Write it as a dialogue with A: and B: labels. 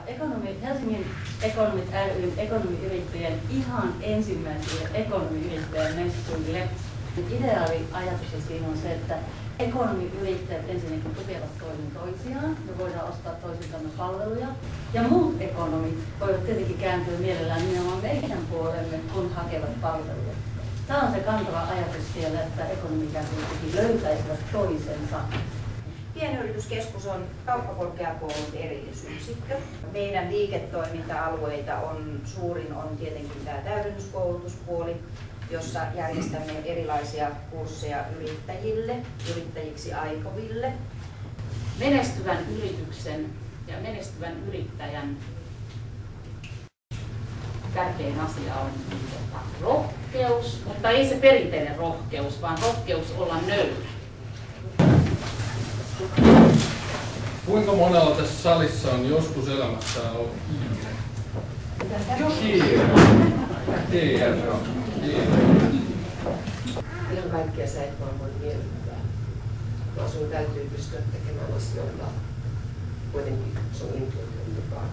A: Helsingin Ekonomit ryn ekonomiyrittäjien ihan ensimmäisille ekonomiyrittäjän messuille. Ideaali ajatus siinä on se, että ekonomiyrittäjät ensinnäkin tukevat toinen toisiaan, me voidaan ostaa toisiltamme palveluja, ja muut ekonomit voivat tietenkin kääntyä mielellään nimenomaan meidän puolemme, kun hakevat palveluja. Tämä on se kantava ajatus siellä, että ekonomikään löytäisivät toisensa.
B: Pienyrityskeskus on kauppakorkeakoulun erillisyksikkö. Meidän liiketoiminta-alueita suurin on tietenkin tämä täydennyskoulutuspuoli, jossa järjestämme erilaisia kursseja yrittäjille, yrittäjiksi aikoville.
A: Menestyvän yrityksen ja menestyvän yrittäjän tärkein asia on rohkeus, mutta ei se perinteinen rohkeus, vaan rohkeus olla nöyrä.
C: Kuinka monella tässä salissa on joskus elämässään ollut kiire? Kiire.
D: Ihan kaikkea sä et vaan voi miellyttää, vaan sun täytyy pystyä tekemään asioita kuitenkin sun intuition mukaan.